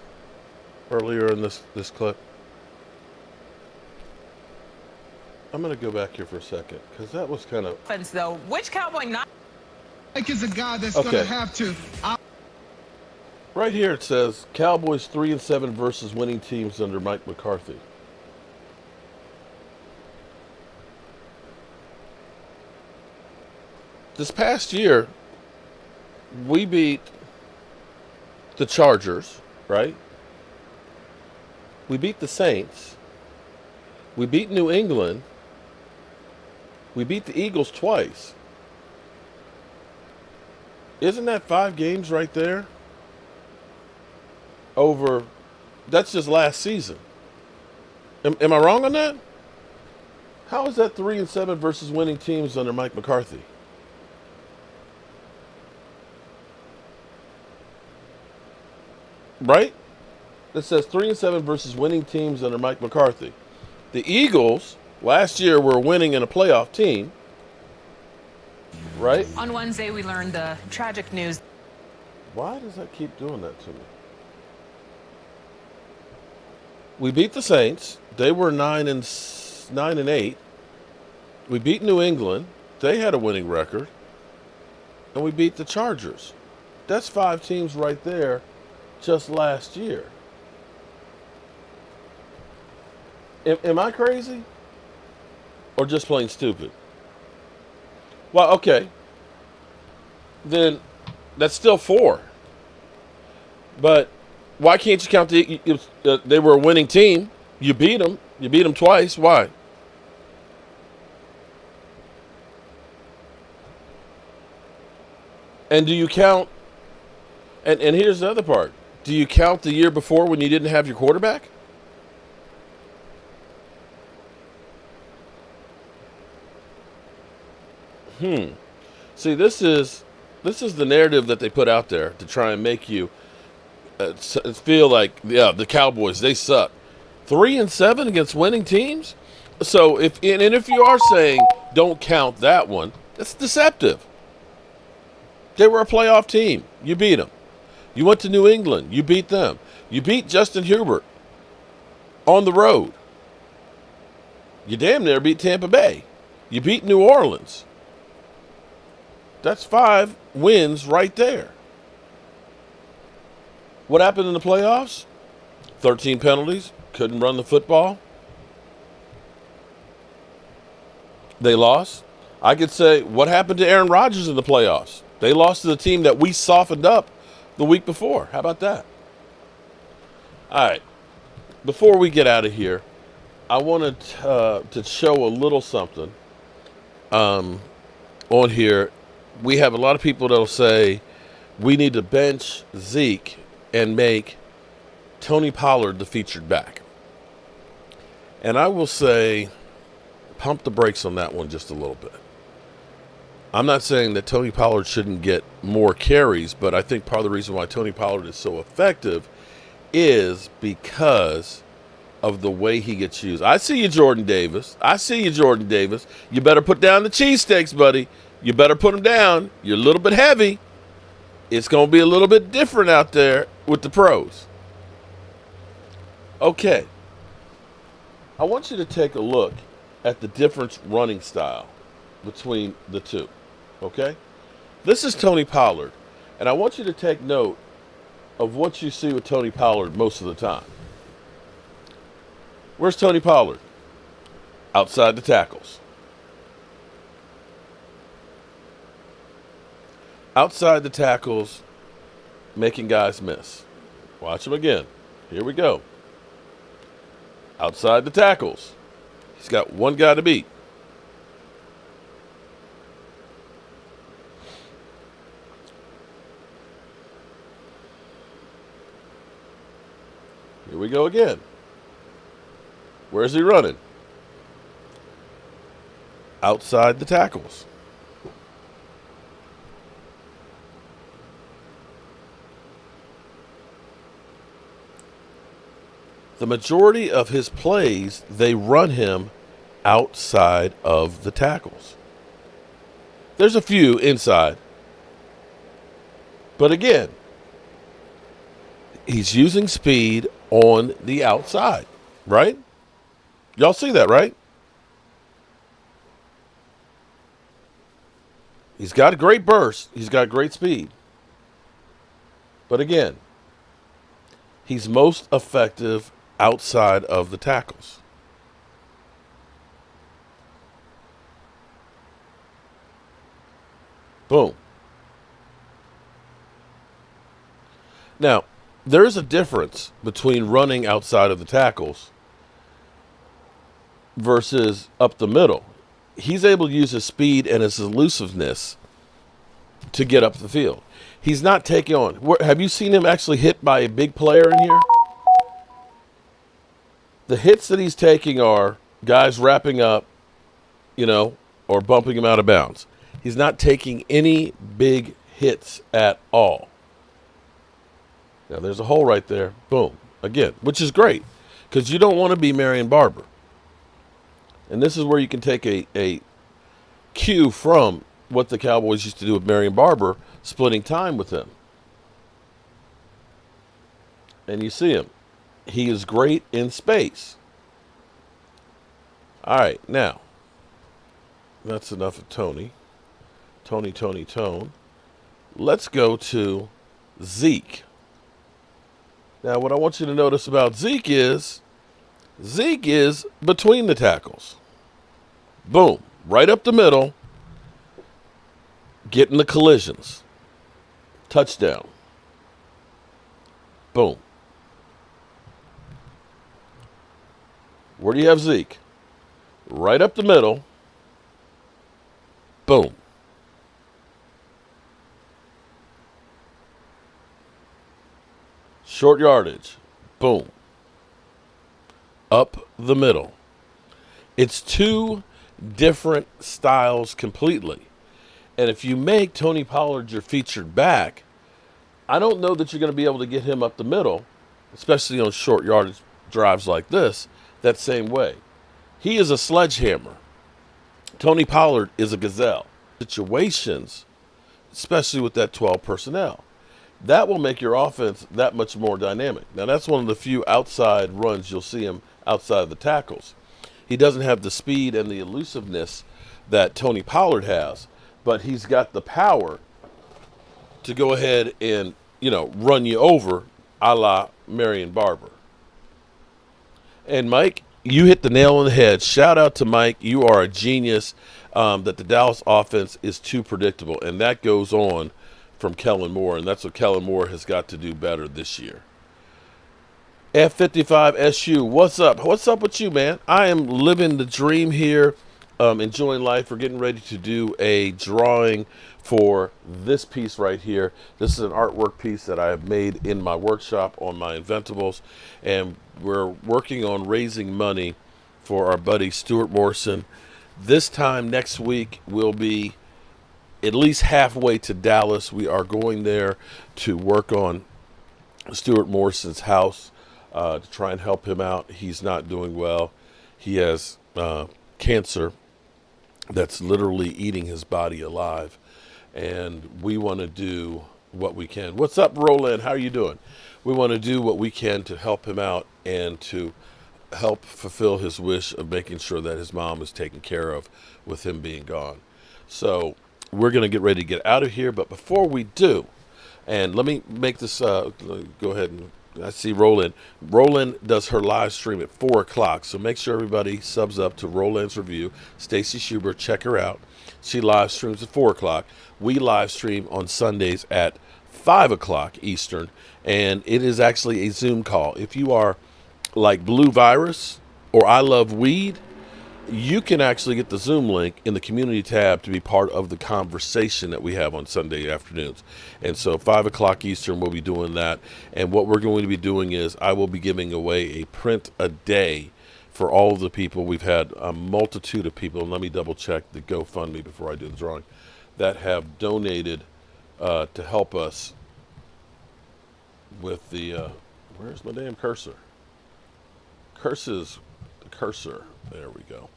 A: earlier in this clip? I'm going to go back here for a second because that was kind of.
M: Offense, though, which Cowboy not?
N: Mike is a guy that's going to have to.
A: Right here it says Cowboys 3-7 versus winning teams under Mike McCarthy. This past year, we beat the Chargers, right? We beat the Saints. We beat New England. We beat the Eagles twice. Isn't that 5 games right there? Over, that's just last season. Am I wrong on that? How is that 3-7 versus winning teams under Mike McCarthy? Right? It says 3-7 versus winning teams under Mike McCarthy. The Eagles last year were winning in a playoff team, right?
M: On Wednesday, we learned the tragic news.
A: Why does that keep doing that to me? We beat the Saints. They were 9-8. We beat New England. They had a winning record. And we beat the Chargers. That's 5 teams right there just last year. Am I crazy? Or just plain stupid? Well, okay. Then that's still 4. But why can't you count they were a winning team? You beat them. You beat them twice. Why? And do you count? And here's the other part. Do you count the year before when you didn't have your quarterback? See, this is the narrative that they put out there to try and make you feel like, yeah, the Cowboys, they suck. 3-7 against winning teams. So if you are saying don't count that one, that's deceptive. They were a playoff team. You beat them. You went to New England. You beat them. You beat Justin Herbert. on the road. You damn near beat Tampa Bay. You beat New Orleans. That's 5 wins right there. What happened in the playoffs? 13 penalties. Couldn't run the football. They lost. I could say, what happened to Aaron Rodgers in the playoffs? They lost to the team that we softened up the week before. How about that? All right. Before we get out of here, I wanted to show a little something on here. We have a lot of people that will say we need to bench Zeke and make Tony Pollard the featured back. And I will say, pump the brakes on that one just a little bit. I'm not saying that Tony Pollard shouldn't get more carries, but I think part of the reason why Tony Pollard is so effective is because of the way he gets used. I see you, Jordan Davis. I see you, Jordan Davis. You better put down the cheesesteaks, buddy. You better put them down. You're a little bit heavy. It's going to be a little bit different out there with the pros. Okay. I want you to take a look at the different running style between the two. Okay? This is Tony Pollard. And I want you to take note of what you see with Tony Pollard most of the time. Where's Tony Pollard? Outside the tackles. Outside the tackles, making guys miss. Watch him again. Here we go. Outside the tackles. He's got one guy to beat. Here we go again. Where's he running? Outside the tackles. The majority of his plays, they run him outside of the tackles. There's a few inside. But again, he's using speed on the outside, right? Y'all see that, right? He's got a great burst. He's got great speed. But again, he's most effective outside of the tackles. Boom. Now, there's a difference between running outside of the tackles versus up the middle. He's able to use his speed and his elusiveness to get up the field. He's not taking on. Have you seen him actually hit by a big player in here? The hits that he's taking are guys wrapping up, or bumping him out of bounds. He's not taking any big hits at all. Now, there's a hole right there. Boom. Again, which is great because you don't want to be Marion Barber. And this is where you can take a cue from what the Cowboys used to do with Marion Barber, splitting time with him. And you see him. He is great in space. All right, now, that's enough of Tony. Tone. Let's go to Zeke. Now, what I want you to notice about Zeke is between the tackles. Boom, right up the middle, getting the collisions. Touchdown. Boom. Where do you have Zeke? Right up the middle. Boom. Short yardage. Boom. Up the middle. It's two different styles completely. And if you make Tony Pollard your featured back, I don't know that you're going to be able to get him up the middle, especially on short yardage drives like this, that same way. He is a sledgehammer. Tony Pollard is a gazelle. Situations, especially with that 12 personnel, that will make your offense that much more dynamic. Now, that's one of the few outside runs you'll see him outside of the tackles. He doesn't have the speed and the elusiveness that Tony Pollard has, but he's got the power to go ahead and, run you over a la Marion Barber. And Mike, you hit the nail on the head. Shout out to Mike. You are a genius. That the Dallas offense is too predictable, and that goes on from Kellen Moore, and that's what Kellen Moore has got to do better this year. F55SU, what's up? What's up with you, man? I am living the dream here, enjoying life. We're getting ready to do a drawing for this piece right here. This is an artwork piece that I have made in my workshop on my Inventables, and we're working on raising money for our buddy Stuart Morrison. This time next week, we'll be at least halfway to Dallas. We are going there to work on Stuart Morrison's house to try and help him out. He's not doing well. He has cancer that's literally eating his body alive. And we want to do what we can. What's up, Roland? How are you doing? We want to do what we can to help him out and to help fulfill his wish of making sure that his mom is taken care of with him being gone. So we're going to get ready to get out of here. But before we do, and let me make this, go ahead and I see Roland. Roland does her live stream at 4 o'clock. So make sure everybody subs up to Roland's Review. Stacy Schubert, check her out. She live streams at 4 o'clock. We live stream on Sundays at 5 o'clock Eastern. And it is actually a Zoom call. If you are like Blue Virus or I Love Weed, you can actually get the Zoom link in the community tab to be part of the conversation that we have on Sunday afternoons. And so 5 o'clock Eastern, we'll be doing that. And what we're going to be doing is I will be giving away a print a day for all of the people. We've had a multitude of people, and let me double check the GoFundMe before I do the drawing, that have donated to help us with the, where's my damn cursor? The cursor. There we go.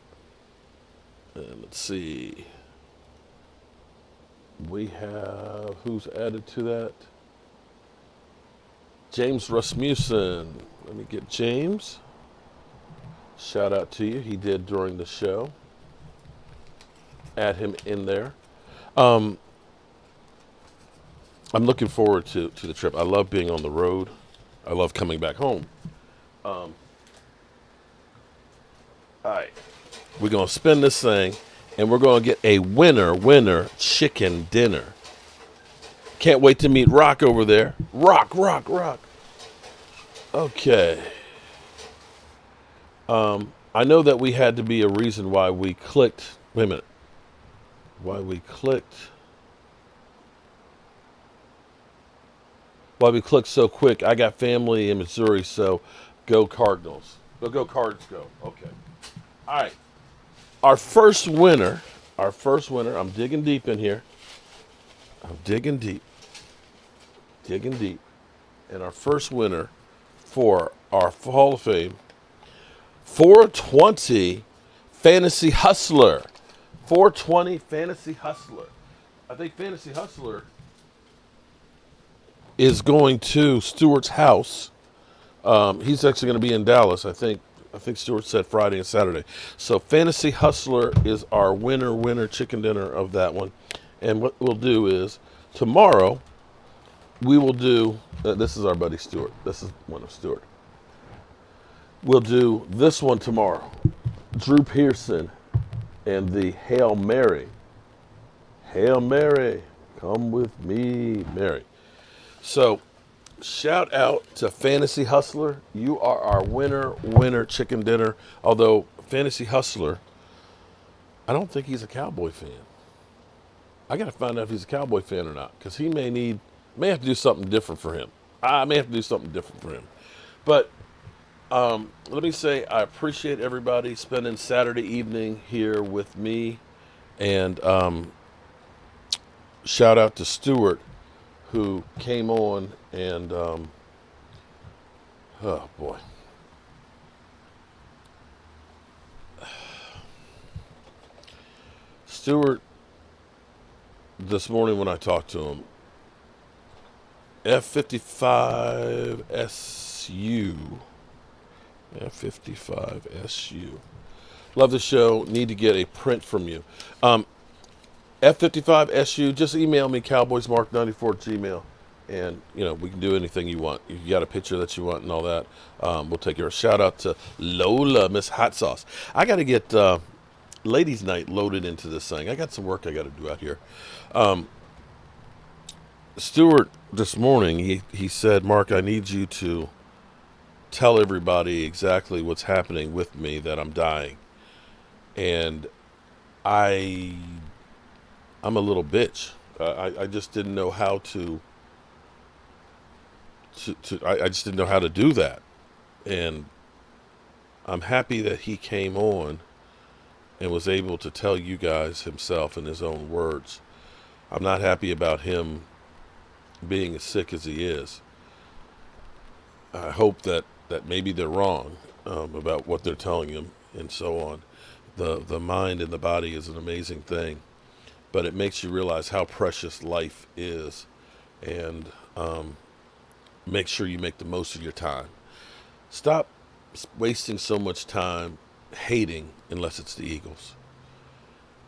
A: And let's see. We have, who's added to that? James Rasmussen. Let me get James. Shout out to you. He did during the show. Add him in there. I'm looking forward to the trip. I love being on the road. I love coming back home. All right. We're going to spin this thing, and we're going to get a winner chicken dinner. Can't wait to meet Rock over there. Rock. Okay. I know that we had to be a reason why we clicked. Wait a minute. Why we clicked so quick. I got family in Missouri, so go Cardinals. Go Cards, go. Okay. All right. Our first winner, I'm digging deep in here. I'm digging deep. And our first winner for our Hall of Fame, 420 Fantasy Hustler. 420 Fantasy Hustler. I think Fantasy Hustler is going to Stuart's house. He's actually going to be in Dallas, I think Stuart said Friday and Saturday. So Fantasy Hustler is our winner chicken dinner of that one. And what we'll do is tomorrow we will do, this is our buddy Stuart. This is one of Stuart. We'll do this one tomorrow. Drew Pearson and the Hail Mary. Hail Mary, come with me, Mary. So shout out to Fantasy Hustler. You are our winner chicken dinner. Although Fantasy Hustler, I don't think he's a Cowboy fan. I got to find out if he's a Cowboy fan or not, because he may have to do something different for him. I may have to do something different for him. But let me say I appreciate everybody spending Saturday evening here with me. And shout out to Stuart, who came on and, oh boy. Stuart, this morning when I talked to him, F55SU, F55SU. Love the show. Need to get a print from you. F55SU, just email me, cowboysmark94@gmail. And, we can do anything you want. You got a picture that you want and all that. We'll take your shout out to Lola, Miss Hot Sauce. I got to get Ladies Night loaded into this thing. I got some work I got to do out here. Stuart, this morning, he said, Mark, I need you to tell everybody exactly what's happening with me, that I'm dying. And I'm a little bitch. I just didn't know how I just didn't know how to do that. And I'm happy that he came on and was able to tell you guys himself in his own words. I'm not happy about him being as sick as he is. I hope that maybe they're wrong about what they're telling him and so on. The mind and the body is an amazing thing, but it makes you realize how precious life is, and make sure you make the most of your time. Stop wasting so much time hating unless it's the Eagles,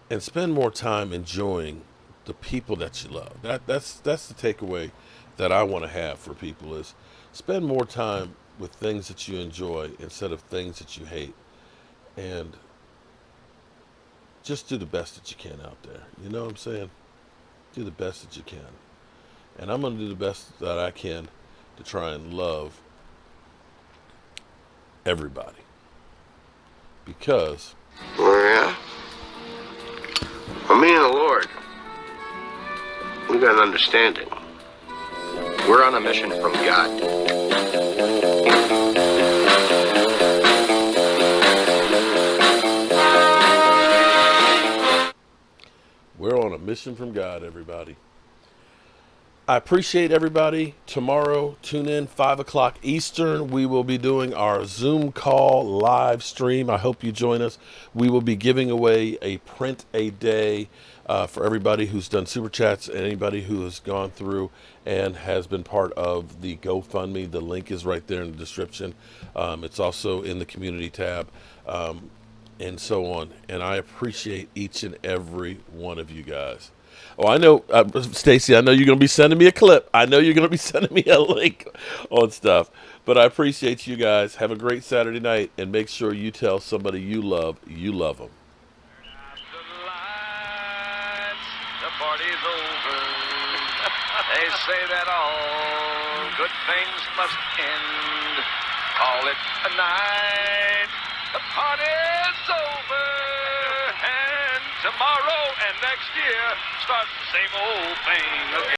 A: and spend more time enjoying the people that you love. That's the takeaway that I want to have for people, is spend more time with things that you enjoy instead of things that you hate, and just do the best that you can out there. You know what I'm saying? Do the best that you can. And I'm going to do the best that I can to try and love everybody. Because...
Q: Oh, yeah? Well, me and the Lord, we got an understanding. We're on a mission from God.
A: We're on a mission from God, everybody. I appreciate everybody. Tomorrow, tune in, 5 o'clock Eastern. We will be doing our Zoom call live stream. I hope you join us. We will be giving away a print a day for everybody who's done Super Chats and anybody who has gone through and has been part of the GoFundMe. The link is right there in the description. It's also in the community tab. And so on. And I appreciate each and every one of you guys. Oh, I know, Stacy, I know you're going to be sending me a clip. I know you're going to be sending me a link on stuff. But I appreciate you guys. Have a great Saturday night. And make sure you tell somebody you love them.
R: The party's over. They say that all good things must end. Call it a night. The party's over, and tomorrow and next year starts the same old thing again.